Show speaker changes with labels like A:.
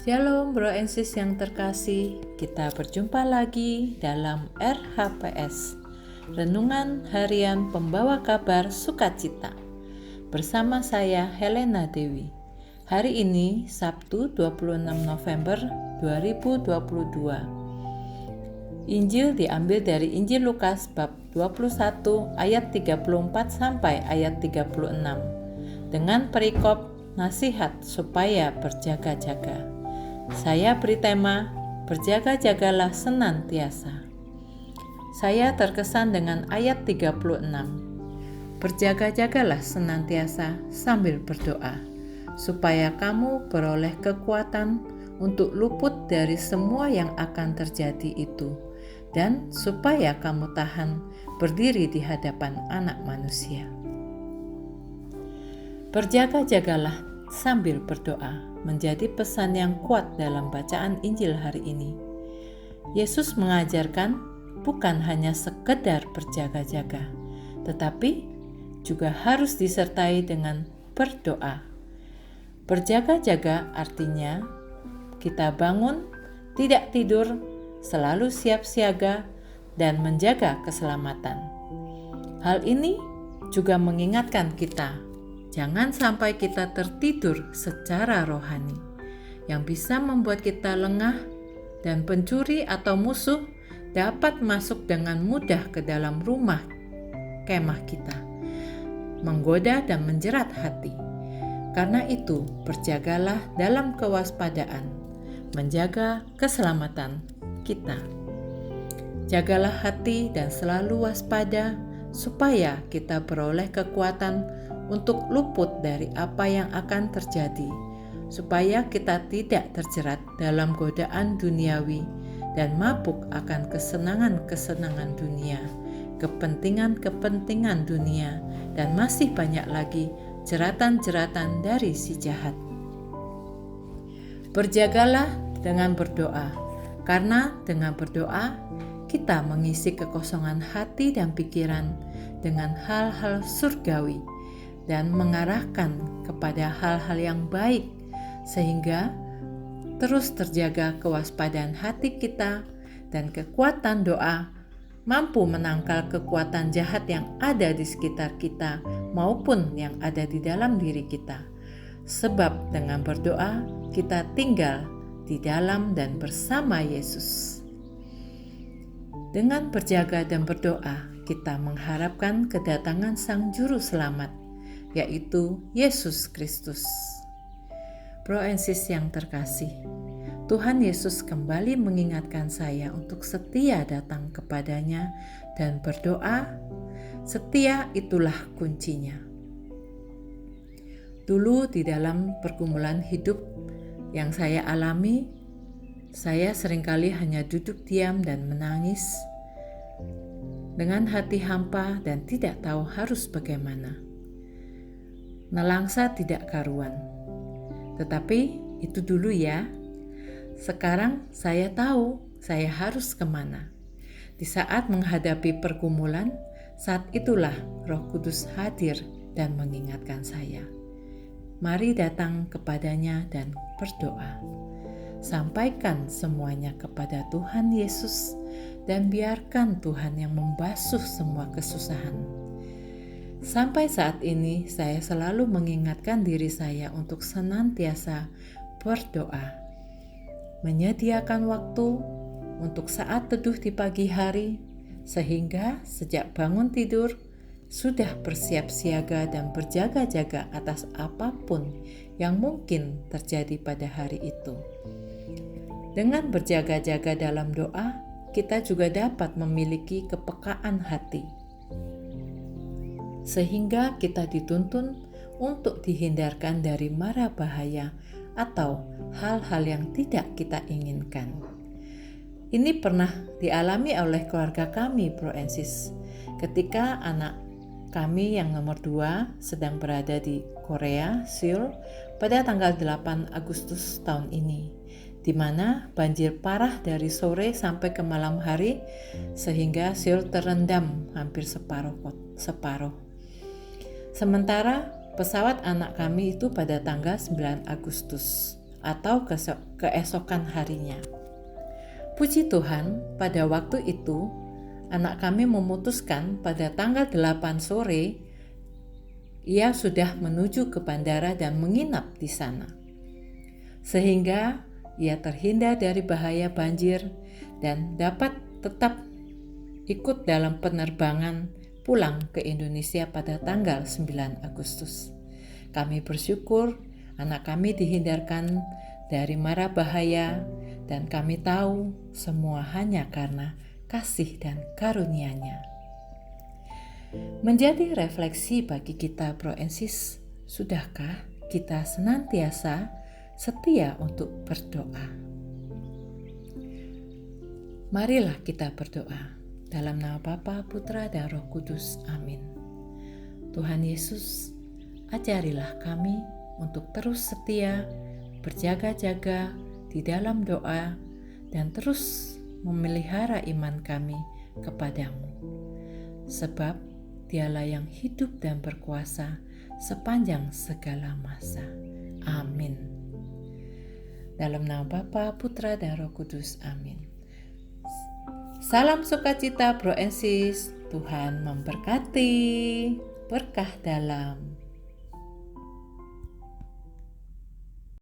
A: Shalom bro and sis yang terkasih, kita berjumpa lagi dalam RHPS, Renungan Harian Pembawa Kabar Sukacita. Bersama saya Helena Dewi. Hari ini Sabtu 26 November 2022. Injil diambil dari Injil Lukas bab 21 ayat 34 sampai ayat 36 dengan perikop nasihat supaya berjaga-jaga. Saya beri tema berjaga-jagalah senantiasa. Saya terkesan dengan ayat 36. Berjaga-jagalah senantiasa sambil berdoa, supaya kamu beroleh kekuatan untuk luput dari semua yang akan terjadi itu, dan supaya kamu tahan berdiri di hadapan Anak Manusia. Berjaga-jagalah sambil berdoa menjadi pesan yang kuat dalam bacaan Injil hari ini. Yesus mengajarkan bukan hanya sekedar berjaga-jaga, tetapi juga harus disertai dengan berdoa. Berjaga-jaga artinya kita bangun, tidak tidur, selalu siap siaga, dan menjaga keselamatan. Hal ini juga mengingatkan kita jangan sampai kita tertidur secara rohani, yang bisa membuat kita lengah dan pencuri atau musuh dapat masuk dengan mudah ke dalam rumah kemah kita, menggoda dan menjerat hati. Karena itu, berjagalah dalam kewaspadaan, menjaga keselamatan kita. Jagalah hati dan selalu waspada, supaya kita beroleh kekuatan untuk luput dari apa yang akan terjadi, supaya kita tidak terjerat dalam godaan duniawi dan mabuk akan kesenangan-kesenangan dunia, kepentingan-kepentingan dunia, dan masih banyak lagi jeratan-jeratan dari si jahat. Berjagalah dengan berdoa, karena dengan berdoa kita mengisi kekosongan hati dan pikiran dengan hal-hal surgawi dan mengarahkan kepada hal-hal yang baik, sehingga terus terjaga kewaspadaan hati kita, dan kekuatan doa mampu menangkal kekuatan jahat yang ada di sekitar kita maupun yang ada di dalam diri kita. Sebab dengan berdoa kita tinggal di dalam dan bersama Yesus. Dengan berjaga dan berdoa, kita mengharapkan kedatangan Sang Juru Selamat, yaitu Yesus Kristus. Bro and sis yang terkasih, Tuhan Yesus kembali mengingatkan saya untuk setia datang kepadanya dan berdoa. Setia itulah kuncinya. Dulu di dalam pergumulan hidup yang saya alami, saya seringkali hanya duduk diam dan menangis dengan hati hampa dan tidak tahu harus bagaimana. Nelangsa tidak karuan. Tetapi itu dulu ya. Sekarang saya tahu saya harus kemana. Di saat menghadapi pergumulan, saat itulah Roh Kudus hadir dan mengingatkan saya. Mari datang kepadanya dan berdoa. Sampaikan semuanya kepada Tuhan Yesus dan biarkan Tuhan yang membasuh semua kesusahan. Sampai saat ini saya selalu mengingatkan diri saya untuk senantiasa berdoa, menyediakan waktu untuk saat teduh di pagi hari, sehingga sejak bangun tidur sudah bersiap siaga dan berjaga-jaga atas apapun yang mungkin terjadi pada hari itu. Dengan berjaga-jaga dalam doa, kita juga dapat memiliki kepekaan hati, sehingga kita dituntun untuk dihindarkan dari mara bahaya atau hal-hal yang tidak kita inginkan. Ini pernah dialami oleh keluarga kami, bro and sis, ketika anak kami yang nomor 2 sedang berada di Korea, Seoul, pada tanggal 8 Agustus tahun ini, di mana banjir parah dari sore sampai ke malam hari, sehingga Seoul terendam hampir separuh. Sementara pesawat anak kami itu pada tanggal 9 Agustus atau keesokan harinya. Puji Tuhan, pada waktu itu anak kami memutuskan pada tanggal 8 sore ia sudah menuju ke bandara dan menginap di sana. Sehingga ia terhindar dari bahaya banjir dan dapat tetap ikut dalam penerbangan pulang ke Indonesia pada tanggal 9 Agustus. Kami bersyukur anak kami dihindarkan dari mara bahaya, dan kami tahu semua hanya karena kasih dan karunia-Nya. Menjadi refleksi bagi kita Proensis, sudahkah kita senantiasa setia untuk berdoa? Marilah kita berdoa. Dalam nama Bapa, Putra, dan Roh Kudus. Amin. Tuhan Yesus, ajarilah kami untuk terus setia, berjaga-jaga di dalam doa, dan terus memelihara iman kami kepadamu. Sebab Dialah yang hidup dan berkuasa sepanjang segala masa. Amin. Dalam nama Bapa, Putra, dan Roh Kudus. Amin. Salam sukacita Proensis, Tuhan memberkati, berkah dalam.